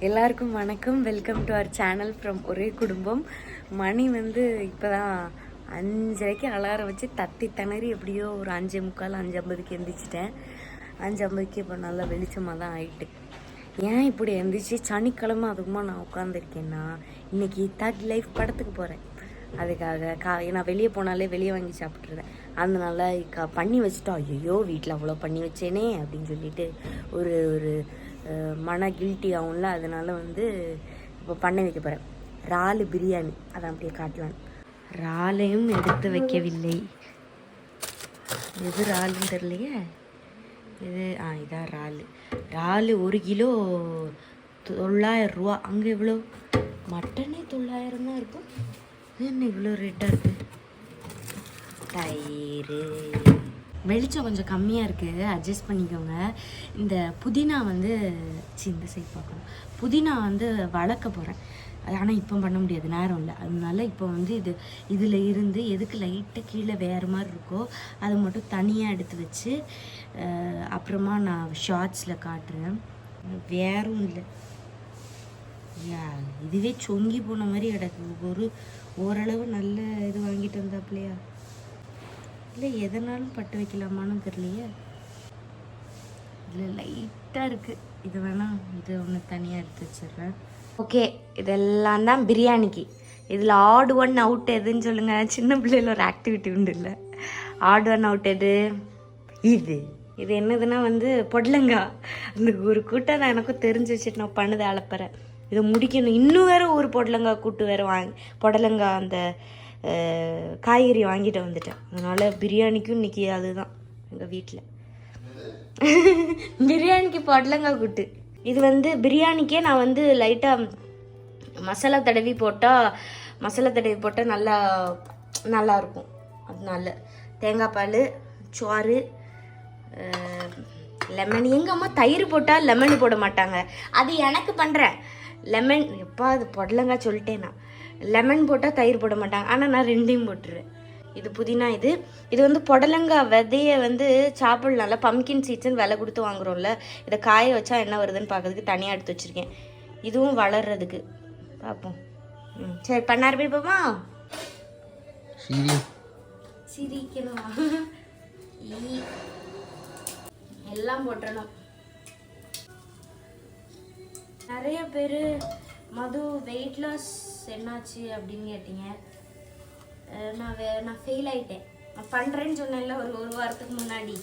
எல்லாருக்கும் வணக்கம். Welcome to our channel from ஒரே குடும்பம். மணி வந்து இப்போ தான் 5:30க்கு அலாரம் வச்சு தட்டி திணறி எப்படியோ ஒரு 5:45 5:50க்கு எந்திரிச்சிட்டேன். 5:50க்கு இப்போ நல்லா வெளிச்சமாக தான் ஆயிட்டு. ஏன் இப்படி எந்திரிச்சு சனிக்கிழமை அதுக்குமா நான் உட்காந்துருக்கேன்னா, இன்னைக்கு தக் லைஃப் படத்துக்கு போகிறேன். அதுக்காக நான் வெளியே போனாலே வெளியே வாங்கி சாப்பிட்ருவேன். அதனால பண்ணி வச்சுட்டோம். ஐயோ வீட்டில் அவ்வளோ பண்ணி வச்சேனே அப்படின்னு சொல்லிட்டு ஒரு ஒரு மன கில்ட்டி ஆகும்ல. அதனால வந்து இப்போ பண்ண வைக்க போகிறேன். இறால் பிரியாணி. அதை அப்படியே காட்டலாம். இறாலையும் எடுத்து வைக்கவில்லை. எது இறாலுன்னு தெரியலையே. இது இதான் இறால் 1 கிலோ 900 ரூபா. அங்கே இவ்வளோ மட்டனே 900 தான் இருக்கும். என்ன இவ்வளோ ரேட்டாக இருக்குது? தயிர் வெளிச்சம் கொஞ்சம் கம்மியாக இருக்குது, அட்ஜஸ்ட் பண்ணிக்கோங்க. இந்த புதினா வந்து இந்த சைட் பார்க்கணும். புதினா வந்து வளர்க்க போகிறேன். ஆனால் இப்போ பண்ண முடியாது, நேரம் இல்லை. அதனால இப்போ வந்து இதில் இருந்து எதுக்கு லைட்டாக கீழே வேறு மாதிரி இருக்கோ அதை மட்டும் தனியாக எடுத்து வச்சு அப்புறமா நான் ஷார்ட்ஸில் காட்டுறேன். வேறும் இல்லை, இதுவே சொங்கி போன மாதிரி கிடக்கு. ஓரளவு நல்ல இது வாங்கிட்டு வந்தாப்லையா இல்லை எதனாலும் பட்டு வைக்கலாமான்னு தெரியலையே. இதில் லைட்டாக இருக்குது. இது வேணால் இது ஒன்று தனியாக எடுத்து வச்சிடுறேன். ஓகே, இதெல்லாம் தான் பிரியாணிக்கு. இதில் ஆட் ஒன் அவுட் எதுன்னு சொல்லுங்கள். சின்ன பிள்ளையில் ஒரு ஆக்டிவிட்டி உண்டு இல்லை, ஆட் ஒன் அவுட் எது? இது என்னதுன்னா வந்து பொடலங்காய். அந்த ஒரு கூட்டம் நான் எனக்கும் தெரிஞ்சு வச்சுட்டு நான் பண்ணுது அலப்பறேன். இதை முடிக்கணும். இன்னும் வேறு ஒரு பொடலங்காய் கூட்டு வேறு பொடலங்காய் அந்த காய்கறி வாங்கிட்டு வந்துட்டேன். அதனால் பிரியாணிக்கும் இன்றைக்கி அதுதான் எங்கள் வீட்டில். பிரியாணிக்கு பொடலங்காய் கூட்டு. இது வந்து பிரியாணிக்கே நான் வந்து லைட்டாக மசாலா தடவி போட்டால் நல்லாயிருக்கும். அதனால தேங்காய் பால், சோறு, லெமன். எங்கள் அம்மா தயிர் போட்டால் லெமன் போட மாட்டாங்க. அது எனக்கு பண்ணுறேன். லெமன் எப்போ அது பொடலங்காய் சொல்லிட்டேன் நான். லெமன் போட்டால் தயிர் போட மாட்டாங்க, ஆனால் நான் ரெண்டையும் போட்டுருவேன். இது புதினா. இது வந்து புடலங்காய் விதையை வந்து சாப்பிடலாம்ல. பம்கின் சீட்ஸ்ன்னு விலை கொடுத்து வாங்குறோம்ல. இதை காய வச்சா என்ன வருதுன்னு பார்க்கறதுக்கு தனியாக எடுத்து வச்சுருக்கேன். இதுவும் வளர்றதுக்கு பார்ப்போம். சரி, பண்ண ஆரம்பிப்போமா? சிரிக்கணுமா? எல்லாம் போட்டுறணும். நிறைய பேர் மது வெயிட் லாஸ் என்னாச்சு அப்படின்னு கேட்டீங்க. நான் ஃபெயில் ஆகிட்டேன். நான் பண்ணுறேன்னு சொன்னேன்ல ஒரு வாரத்துக்கு முன்னாடி.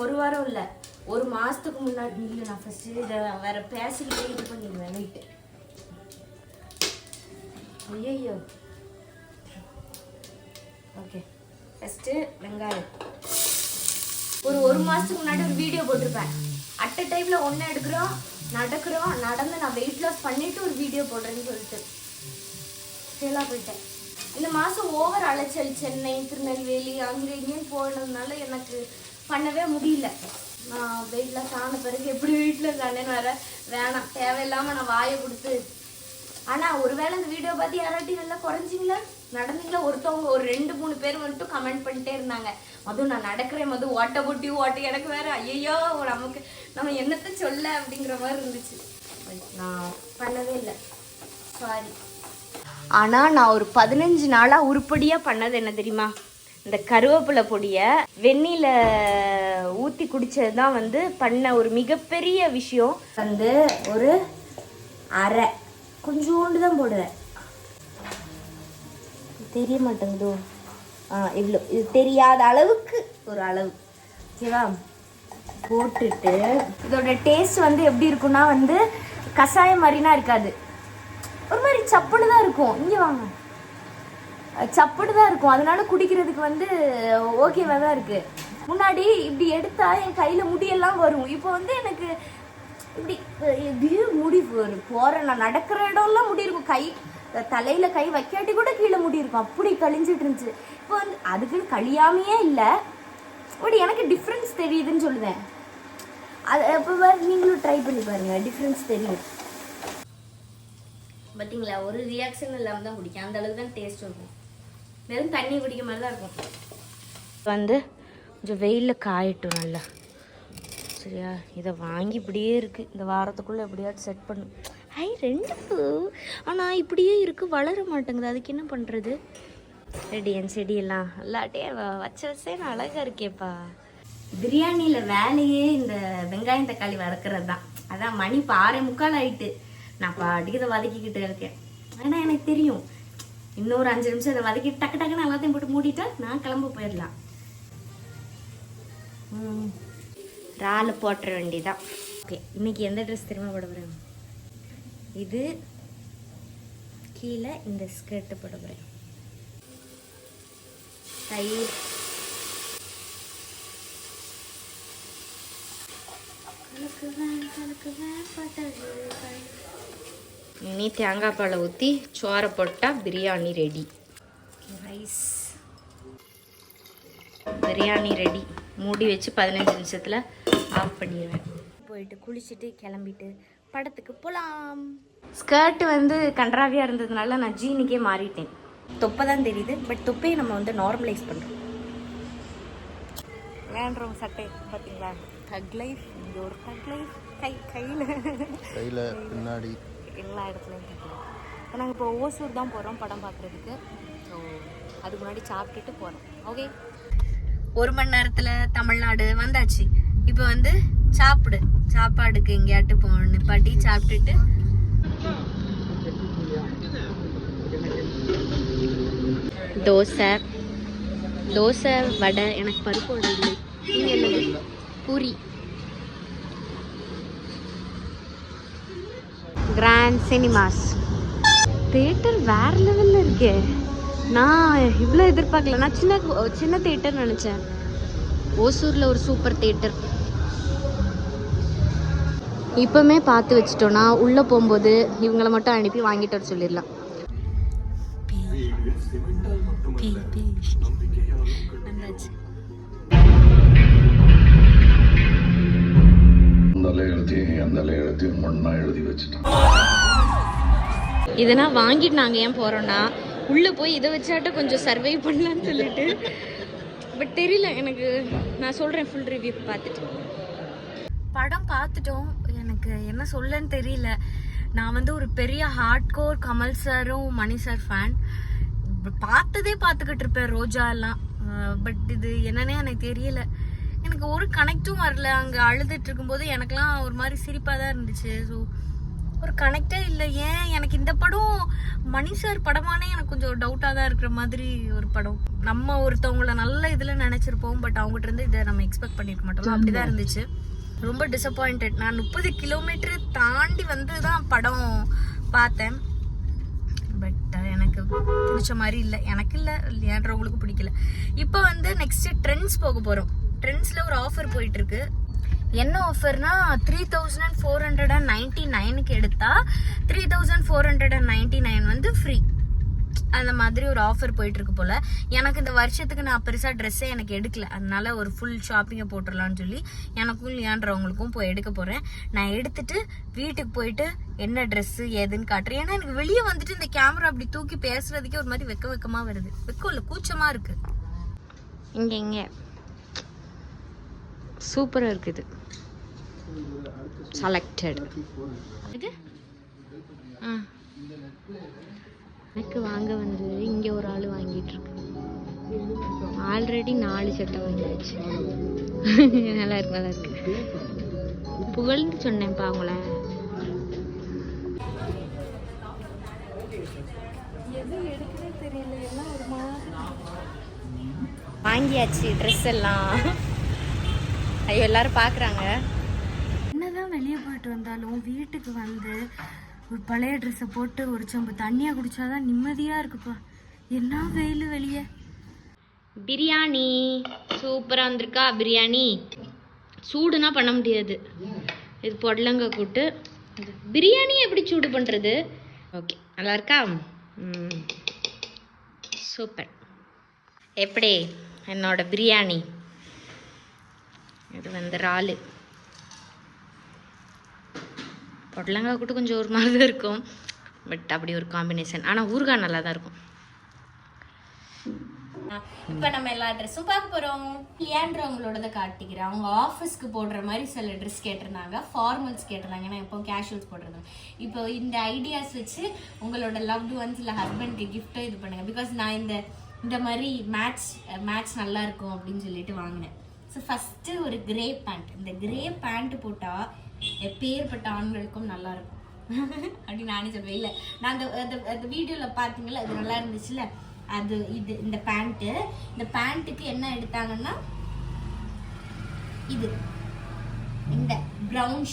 ஒரு வாரம் இல்லை, 1 மாதத்துக்கு முன்னாடி. இல்லை, நான் ஃபஸ்ட்டு இதை வேறு பேசிக்கிட்டே இது பண்ணிடுவேன் வெயிட்டு. ஐயோ. ஓகே, ஃபஸ்ட்டு வெங்காயம். ஒரு மாதத்துக்கு முன்னாடி ஒரு வீடியோ போட்டிருப்பேன். அட் அ டைமில் ஒன்று எடுக்கிறோம், நடந்து நான் வெயிட் லாஸ் பண்ணிவிட்டு ஒரு வீடியோ போடுறேன்னு சொல்லிட்டு ஃபெயிலாக போயிட்டேன். இந்த மாதம் ஓவர் அலைச்சல். சென்னை, திருநெல்வேலி அங்கே இங்கேயும் போனதுனால எனக்கு பண்ணவே முடியல. நான் வெயிட் லாஸ் ஆன பிறகு எப்படி வீட்டில் தானேன்னு வேணாம், தேவையில்லாமல் நான் வாயை கொடுத்து. ஆனால் ஒருவேளை இந்த வீடியோ பார்த்து யாராட்டி நல்லா குறைஞ்சிங்களா, நடந்தீங்களா? ஒருத்தவங்க ஒரு 2-3 பேர் வந்துட்டு கமெண்ட் பண்ணிட்டே இருந்தாங்க, மது நான் நடக்கிறேன், மது ஓட்ட போட்டி ஓட்ட. எனக்கு வேறு ஐயோ நம்ம என்னத்தை சொல்ல அப்படிங்கிற மாதிரி இருந்துச்சு. நான் பண்ணவே இல்லை, சாரி. ஆனால் நான் ஒரு 15 நாளாக உருப்படியாக பண்ணது என்ன தெரியுமா? இந்த கருவேப்பிலை பொடியை வெந்நீல ஊற்றி குடித்தது தான் வந்து பண்ண ஒரு மிகப்பெரிய விஷயம். வந்து ஒரு அரை கொஞ்சோண்டு தான் போடுவேன். தெரிய மாட்டேங்குதோ? இவ்வளோ. இது தெரியாத அளவுக்கு ஒரு அளவு. ஓகேவா? போட்டுட்டு இதோட டேஸ்ட் வந்து எப்படி இருக்குன்னா வந்து கஷாயம் மாதிரினா இருக்காது, ஒரு மாதிரி சப்புன்னு தான் இருக்கும். இங்கே வாங்க, சப்புன்னு தான் இருக்கும். அதனால குடிக்கிறதுக்கு வந்து ஓகேவாக தான் இருக்குது. முன்னாடி இப்படி எடுத்தா என் கையில் முடியெல்லாம் வரும். இப்போ வந்து எனக்கு இப்படி முடி போகிறேன். நான் நடக்கிற இடம்லாம் முடி இருக்கும். தலையில் கை வைக்காட்டி கூட கீழே முடி இருக்கும். அப்படி கழிஞ்சிட்டு இருந்துச்சு. இப்போ வந்து அதுக்குன்னு கழியாமையே இல்லை, பட் எனக்கு டிஃப்ரென்ஸ் தெரியுதுன்னு சொல்லுவேன். அது இப்போ வேறு நீங்களும் ட்ரை பண்ணி பாருங்கள், டிஃப்ரென்ஸ் தெரியும். பார்த்தீங்களா? ஒரு ரியாக்ஷன் இல்லாமல் தான் குடிக்கும். அந்த அளவுக்கு தான் டேஸ்ட் இருக்கும். வெறும் தண்ணி குடிக்க மாதிரி தான் இருக்கும். வந்து கொஞ்சம் வெயிலில் காயட்டும் நல்லா. சரியா, இதை வாங்கி இப்படியே இருக்குது. இந்த வாரத்துக்குள்ளே எப்படியாவது செட் பண்ணு. ஹை 2 ஆனால் இப்படியே இருக்குது, வளர மாட்டேங்குது. அதுக்கு என்ன பண்ணுறது? ரெடி என் செடியெல்லாம் இல்லாட்டே வச்சே நான் அழகாக இருக்கேப்பா. பிரியாணியில் வேலையே இந்த வெங்காயம் தக்காளி வதக்கிறது தான். அதான் மணி 6:45 ஆகிட்டு. நான் பாட்டுக்கு இதை வதக்கிக்கிட்டு இருக்கேன். ஆனால் எனக்கு தெரியும் இன்னொரு 5 நிமிஷம் இதை வதக்கிட்டு டக்கு டக்குன்னு எல்லாத்தையும் போட்டு மூடிட்டா நான் கிளம்ப போயிடலாம். ராலை போட்டுற வேண்டியதான். ஓகே, இன்னைக்கு எந்த ட்ரெஸ் தெரியுமா போட போகிறேன்? இது கீழே இந்த ஸ்கர்ட்டு போட போகிறேன். தயிர் இனி தேங்காய் பாலை ஊற்றி சோறை போட்டால் biryani ready. Rice biryani ready. மூடி வச்சு 15 நிமிஷத்தில் ஆஃப் பண்ணிடுவேன். போயிட்டு குளிச்சுட்டு கிளம்பிட்டு படத்துக்கு போகலாம். ஸ்கர்ட் வந்து கன்றாவியாக இருந்ததுனால நான் ஜீனுக்கே மாறிட்டேன். தொப்பை தான் தெரியுது, பட் தொப்பையை நம்ம வந்து நார்மலைஸ் பண்ணுறோம். வேண்டுறோம் சட்டை பார்த்தீங்களா? தக் லைஃப். இங்கே ஒரு தக் லைஃப். கையில் பின்னாடி எல்லா இடத்துலையும் தக்கலாம். இப்போ நாங்கள் இப்போ ஓசூர் தான் போகிறோம் படம் பார்க்குறதுக்கு. ஸோ அதுக்கு முன்னாடி சாப்பிட்டுட்டு போகிறோம். ஓகே, 1 மணி நேரத்தில் தமிழ்நாடு வந்தாச்சு. இப்போ வந்து சாப்பாடுக்கு எங்கேயாட்டு போகணும். நிப்பாட்டி சாப்பிட்டுட்டு தோசை வடை. எனக்கு பருப்பு வடை இல்லை. நீங்கள் என்னது? பூரி. கிராண்ட் சினிமாஸ் தேட்டர் வேற லெவலில் இருக்கே. நான் இவ்வளோ எதிர்பார்க்கல. நான் சின்ன தேட்டர் நினச்சேன். ஓசூரில் ஒரு சூப்பர் தேட்டர். இப்போமே பார்த்து வச்சிட்டோன்னா உள்ளே போகும்போது இவங்களை மட்டும் அனுப்பி வாங்கிட்டு வர சொல்லிடலாம். இதெல்லாம் வாங்கிட்டு நாங்கள் ஏன் போகிறோன்னா உள்ளே போய் இதை வச்சாட்ட கொஞ்சம் சர்வை பண்ணலான்னு சொல்லிட்டு. பட் தெரியல எனக்கு. நான் சொல்கிறேன் ஃபுல் ரிவ்யூ பார்த்துட்டு. படம் பார்த்துட்டோம். எனக்கு என்ன சொல்லன்னு தெரியல. நான் வந்து ஒரு பெரிய ஹார்ட் கோர் கமல் சாரும் மணி சார் ஃபேன். பார்த்ததே பார்த்துக்கிட்டு இருப்பேன் ரோஜா எல்லாம். பட் இது என்னன்னே எனக்கு தெரியல. எனக்கு ஒரு கனெக்டும் வரல. அங்கே அழுதுட்டு இருக்கும்போது எனக்குலாம் ஒரு மாதிரி சிரிப்பாக தான் இருந்துச்சு. ஸோ ஒரு கனெக்டே இல்லை. ஏன் எனக்கு இந்த படம் மணி சார் படமானே எனக்கு கொஞ்சம் டவுட்டாக தான் இருக்கிற மாதிரி ஒரு படம். நம்ம ஒருத்தவங்கள நல்ல இதில் நினச்சிருப்போம், பட் அவங்ககிட்ட இருந்து இதை நம்ம எக்ஸ்பெக்ட் பண்ணியிருக்க மாட்டோம். அப்படிதான் இருந்துச்சு. ரொம்ப டிசப்பாயிண்டட். நான் 30 கிலோமீட்டர் தாண்டி வந்து தான் படம் பார்த்தேன். பட் எனக்கு பிடிச்ச மாதிரி இல்லை. எனக்கு இல்லை, ஏன்றவங்களுக்கு பிடிக்கல. இப்போ வந்து நெக்ஸ்ட் ட்ரெண்ட்ஸ் போக போகிறோம். ட்ரெண்ட்ஸில் ஒரு ஆஃபர் போயிட்டுருக்கு. என்ன ஆஃபர்னா 3499க்கு எடுத்தா 3499 வந்து ஃப்ரீ. அந்த மாதிரி ஒரு ஆஃபர் போயிட்டு இருக்கு போல. எனக்கு இந்த வருஷத்துக்கு நான் பெருசா ட்ரெஸ்ஸே எனக்கு எடுக்கல. அதனால ஒரு ஃபுல் ஷாப்பிங்கை போட்டுடலான்னு சொல்லி எனக்கும் ஏன்றவங்களுக்கும் போய் எடுக்க போறேன். நான் எடுத்துட்டு வீட்டுக்கு போயிட்டு என்ன ட்ரெஸ் ஏதுன்னு காட்டுறேன். ஏன்னா எனக்கு வெளியே வந்துட்டு இந்த கேமரா அப்படி தூக்கி பேசுறதுக்கே ஒரு மாதிரி வெக்கமா வருது. வெக்கம் இல்லை, கூச்சமா இருக்கு. இங்க சூப்பரா இருக்குது. செலக்டட். இது எனக்கு வாங்க வந்து இங்கே ஒரு ஆள் வாங்கிட்டு இருக்கு. ஆல்ரெடி 4 சட்டை வாங்கியாச்சு. நல்லா இருக்கு. புகழ்ந்து சொன்னேன்ப்பா அவங்கள. எது எடுக்கவே தெரியல. எல்லாம் ஒரு மாதிரி வாங்கியாச்சு ட்ரெஸ் எல்லாம். ஐயோ எல்லாரும் பார்க்குறாங்க. என்னதான் வெளியே போயிட்டு வந்தாலும் வீட்டுக்கு வந்து ஒரு பழைய ட்ரெஸ்ஸை போட்டு ஒரு சொம்பு தண்ணியாக குடிச்சாதான் நிம்மதியாக இருக்குப்பா. என்ன வெயில் வெளியே. பிரியாணி சூப்பராக வந்திருக்கா. பிரியாணி சூடுனா பண்ண முடியாது. இது பொடலங்காய் கூட்டு. பிரியாணி எப்படி சூடு பண்ணுறது? ஓகே, நல்லா இருக்கா? சூப்பர். எப்படி என்னோட பிரியாணி? இது வந்து இறாலு. பொடலங்காய் கூட்டு கொஞ்சம் ஒரு மாதிரி தான் இருக்கும், பட் அப்படி ஒரு காம்பினேஷன். ஆனால் ஊறுகாய் நல்லா தான் இருக்கும். இப்போ நம்ம எல்லா ட்ரெஸ்ஸும் பார்க்க போகிறோம். லியாண்ட்ரோ அவங்களோட காட்டிக்கிறேன். அவங்க ஆஃபீஸ்க்கு போடுற மாதிரி சில ட்ரெஸ் கேட்டிருந்தாங்க, ஃபார்மல்ஸ் கேட்டிருந்தாங்க. ஏன்னா இப்போ கேஷுவல்ஸ் போடுறது. இப்போ இந்த ஐடியாஸ் வச்சு உங்களோட லவ்டு ஒன்ஸ் இல்லை ஹஸ்பண்ட்க்கு கிஃப்ட்டோ இது பண்ணுங்க. பிகாஸ் நான் இந்த மாதிரி மேட்ச் நல்லா இருக்கும் அப்படின்னு சொல்லிட்டு வாங்கினேன். ஸோ ஃபஸ்ட்டு ஒரு கிரே பேண்ட். இந்த கிரே பேண்ட் போட்டால் எப்பேற்பட்ட ஆண்களுக்கும் நல்லா இருக்கும் அப்படின்னு நானே சொல்லுவேன். இல்லை நான் அந்த வீடியோவில் பார்த்தீங்களா, அது நல்லா இருந்துச்சுல்ல, அது இந்த பேண்ட்டுக்கு என்ன எடுத்தாங்கன்னா இந்த ப்ரௌன்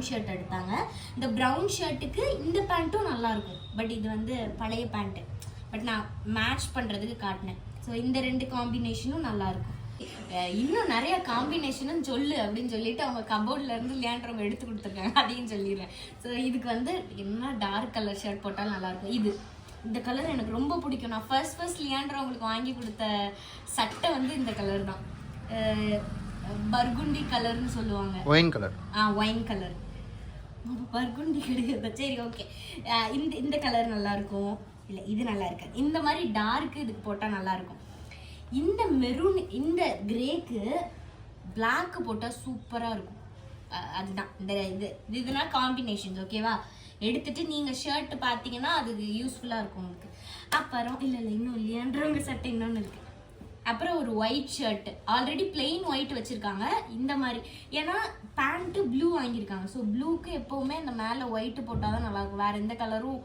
ஷர்ட் எடுத்தாங்க. இந்த ப்ரௌன் ஷர்ட்டுக்கு இந்த பேண்ட்டும் நல்லா இருக்கும். பட் இது வந்து பழைய பேண்ட்டு. பட் நான் மேட்ச் பண்ணுறதுக்கு காட்டினேன். ஸோ இந்த 2 காம்பினேஷனும் நல்லா இருக்கும். இன்னும் நிறைய காம்பினேஷனும் சொல்லு அப்படின்னு சொல்லிட்டு அவங்க கபோர்ட்ல இருந்து லியாண்ட்ரவங்க எடுத்து கொடுத்துருக்காங்க, அதையும் சொல்லிடுறேன். ஸோ இதுக்கு வந்து என்ன டார்க் கலர் ஷர்ட் போட்டாலும் நல்லா இருக்கும். இந்த கலர் எனக்கு ரொம்ப பிடிக்கும். நான் ஃபர்ஸ்ட் லியாண்ட்ரோ அவங்களுக்கு வாங்கி கொடுத்த சட்டை வந்து இந்த கலர் தான். பர்குண்டி கலர்னு சொல்லுவாங்க. ஒயின் கலர் பர்குண்டி கிடையாது. சரி, ஓகே. இந்த கலர் நல்லா இருக்கும். இல்லை, இது நல்லா இருக்காது. இந்த மாதிரி டார்க்கு இதுக்கு போட்டால் நல்லா இருக்கும். இந்த மெரூன், இந்த கிரேக்கு பிளாக்கு போட்டால் சூப்பராக இருக்கும். அதுதான் இதுனா காம்பினேஷன்ஸ். ஓகேவா? எடுத்துட்டு நீங்கள் ஷர்ட் பார்த்தீங்கன்னா அது யூஸ்ஃபுல்லாக இருக்கும் உங்களுக்கு. அப்புறம் இல்லை இன்னும் இல்லையான்றவங்க சட்டை இன்னொன்று இருக்குது. அப்புறம் ஒரு white shirt, already plain white வச்சுருக்காங்க. இந்த மாதிரி ஏன்னா பேண்ட்டு ப்ளூ வாங்கியிருக்காங்க. ஸோ ப்ளூக்கு எப்போவுமே இந்த மேலே ஒயிட்டு போட்டால் தான் நல்லாயிருக்கும். வேறு எந்த கலரும்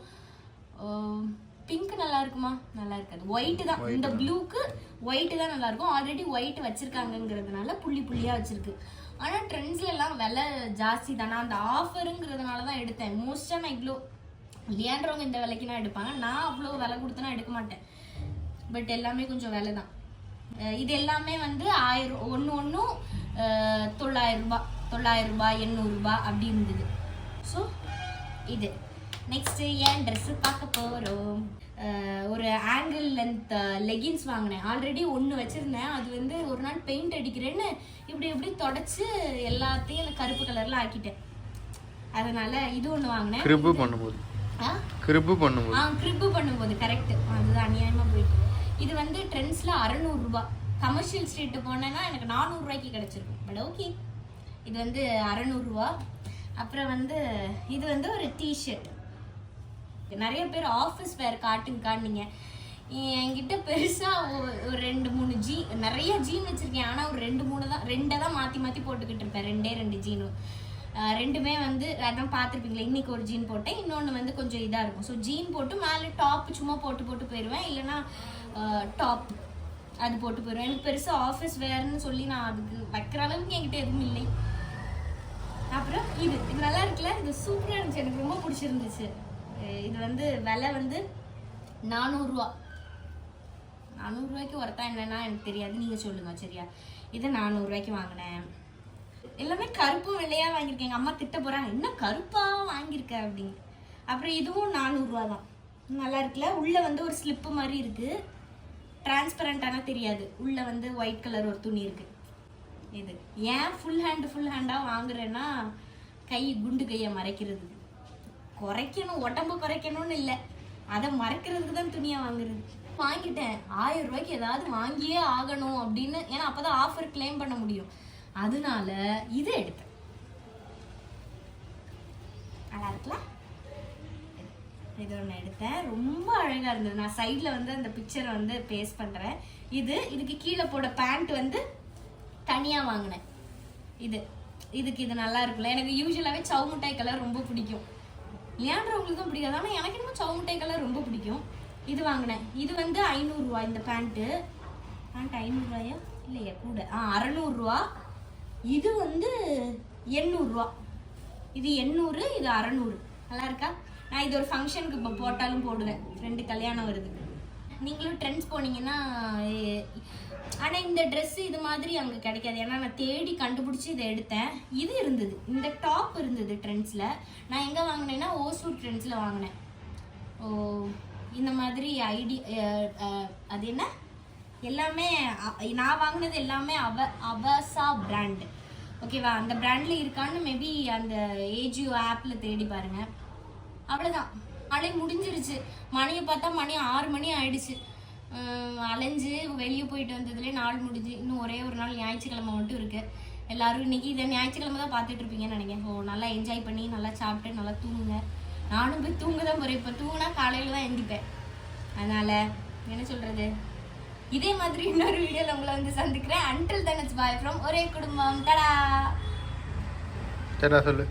பிங்க் நல்லா இருக்குமா? நல்லா இருக்காது. ஒயிட்டு தான். இந்த ப்ளூக்கு ஒயிட்டு தான் நல்லா இருக்கும். ஆல்ரெடி ஒயிட் வச்சிருக்காங்கிறதுனால புள்ளியாக வச்சிருக்கு. ஆனால் ட்ரெண்ட்ஸ்ல எல்லாம் விலை ஜாஸ்தி தானே. அந்த ஆஃபருங்கிறதுனால தான் எடுத்தேன். மோஸ்ட்டாக நான் இவ்வளோ லியாண்ட்ரோங்க இந்த விலைக்கு நான் எடுப்பாங்க. நான் அவ்வளோ விலை கொடுத்தனா எடுக்க மாட்டேன். பட் எல்லாமே கொஞ்சம் விலை தான். இது எல்லாமே வந்து 1000, ஒன்று 900 ரூபாய் 800 ரூபாய் அப்படி இருந்தது. ஸோ இது நெக்ஸ்ட் ஏன் ட்ரெஸ்ஸு பார்க்க போகிறோம். ஒரு ஆங்கிள் லென்த் லெகின்ஸ் வாங்கினேன். ஆல்ரெடி ஒன்று வச்சுருந்தேன். அது வந்து ஒரு நாள் பெயிண்ட் அடிக்கிறேன்னு இப்படி தொடச்சி எல்லாத்தையும் அந்த கருப்பு கலரில் ஆக்கிட்டேன். அதனால இது ஒன்று வாங்கினேன். கிரிப்பு பண்ணும்போது கரெக்ட். அதுதான் அநியாயமாக போயிட்டு. இது வந்து ட்ரெண்ட்ஸில் 600 ரூபாய். கமர்ஷியல் ஸ்ட்ரீட்டு போனேன்னா எனக்கு 400 ரூபாய்க்கு கிடச்சிருக்கும். பட் ஓகே, இது வந்து 600 ரூபா. அப்புறம் வந்து இது வந்து ஒரு டிஷர்ட். நிறைய பேர் ஆஃபீஸ் வேர் காட்டுங்க. என்கிட்ட பெருசாக ஒரு 2-3 நிறைய ஜீன் வச்சுருக்கேன். ஆனால் ஒரு 2-3 தான் மாற்றி போட்டுக்கிட்டு இருப்பேன். 2 ஜீனும். ரெண்டுமே வந்து அதான் பார்த்துருப்பீங்களா. இன்றைக்கி ஒரு ஜீன் போட்டேன், இன்னொன்று வந்து கொஞ்சம் இதாக இருக்கும். ஸோ ஜீன் போட்டு மேலே டாப் சும்மா போட்டு போயிடுவேன். இல்லைனா டாப் அது போட்டு போயிடுவேன். எனக்கு பெருசாக ஆஃபீஸ் வேர்னு சொல்லி நான் அதுக்கு வைக்கிற அளவுக்கு என்கிட்ட எதுவும் இல்லை. அப்புறம் இது நல்லா இருக்குல்ல. இது சூப்பராக இருந்துச்சு, எனக்கு ரொம்ப பிடிச்சிருந்துச்சு. இது வந்து விலை வந்து 400 ரூபா. 400 ரூபாய்க்கு ஒருத்தா என்னன்னா எனக்கு தெரியாது, நீங்கள் சொல்லுங்கள் சரியா. இது 400 ரூபாய்க்கு வாங்கினேன். எல்லாமே கருப்பும் வெள்ளையாக வாங்கியிருக்கேன். எங்கள் அம்மா திட்ட போகிறாங்க, என்ன கருப்பாக வாங்கியிருக்க அப்படின்னு. அப்புறம் இதுவும் 400 ரூபா தான். நல்லா இருக்குல்ல. உள்ளே வந்து ஒரு ஸ்லிப்பு மாதிரி இருக்குது. டிரான்ஸ்பரண்டானா தெரியாது. உள்ளே வந்து ஒயிட் கலர் ஒரு துணி இருக்குது. இது ஏன் ஃபுல் ஹேண்டாக வாங்குறேன்னா குண்டு கையை மறைக்கிறது. குறைக்கணும், உடம்பு குறைக்கணும்னு இல்லை, அதை மறைக்கிறதுக்கு தான் துணியாக வாங்குறது. வாங்கிட்டேன். 1000 ரூபாய்க்கு ஏதாவது வாங்கியே ஆகணும் அப்படின்னு. ஏன்னா அப்போதான் ஆஃபர் கிளைம் பண்ண முடியும். அதனால இது எடுத்தேன். நல்லா இருக்குல்ல. இது ஒன்று எடுத்தேன், ரொம்ப அழகாக இருந்தது. நான் சைடில் வந்து அந்த பிக்சரை வந்து பேஸ்ட் பண்ணுறேன். இதுக்கு கீழே போட பேண்ட் வந்து தனியாக வாங்கினேன். இதுக்கு இது நல்லா இருக்குல்ல. எனக்கு யூஸ்வலாகவே சவு மிட்டாய் கலர் ரொம்ப பிடிக்கும். லியாண்ட்ரோங்களுக்கு தான் பிடிக்காது, ஆனால் எனக்கு இன்னும் சவு மிட்டாய் கலர் ரொம்ப பிடிக்கும். இது வாங்கினேன். இது வந்து 500 ரூபா. இந்த பேண்ட் 500 ரூபாயா இல்லையா கூட 600 ரூபா. இது வந்து 800 ரூபா. இது 800, இது 600. நல்லா இருக்கா? நான் இது ஒரு ஃபங்க்ஷனுக்கு இப்போ போட்டாலும் போடுவேன். 2 கல்யாணம் வருது. நீங்களும் ட்ரெண்ட்ஸ் போனீங்கன்னா. ஆனால் இந்த ட்ரெஸ்ஸு இது மாதிரி அங்கே கிடைக்காது. ஏன்னா நான் தேடி கண்டுபிடிச்சி இதை எடுத்தேன். இது இருந்தது, இந்த டாப் இருந்தது ட்ரெண்ட்ஸில். நான் எங்கே வாங்கினேன்னா ஓசூர் ட்ரெண்ட்ஸில் வாங்கினேன். இந்த மாதிரி அது என்ன எல்லாமே நான் வாங்கினது எல்லாமே அவசா பிராண்டு. ஓகேவா? அந்த பிராண்டில் இருக்கான்னு மேபி அந்த ஏஜியோ ஆப்பில் தேடி பாருங்கள். அவ்வளோதான். மழை முடிஞ்சிருச்சு. மணியை பார்த்தா மணி 6 மணி ஆயிடுச்சு. அலைஞ்சு வெளியே போயிட்டு வந்ததுலேயே நாள் முடிஞ்சு. இன்னும் ஒரே ஒரு நாள் ஞாயிற்றுக்கிழமை மட்டும் இருக்கு. எல்லாரும் இன்னைக்கு இதை ஞாயிற்றுக்கிழமை தான் பார்த்துட்டு இருப்பீங்கன்னு நினைக்கிறேன். ஸோ நல்லா என்ஜாய் பண்ணி நல்லா சாப்பிட்டு நல்லா தூங்குங்க. நானும் போய் தூங்க தான் போகிறேன். இப்போ தூங்கினா காலையில் தான் எந்திப்பேன். அதனால என்ன சொல்றது, இதே மாதிரி இன்னொரு வீடியோவில் உங்களை வந்து சந்திக்கிறேன். Until then it's by from ஒரே குடும்பம். டடா. சொல்லு.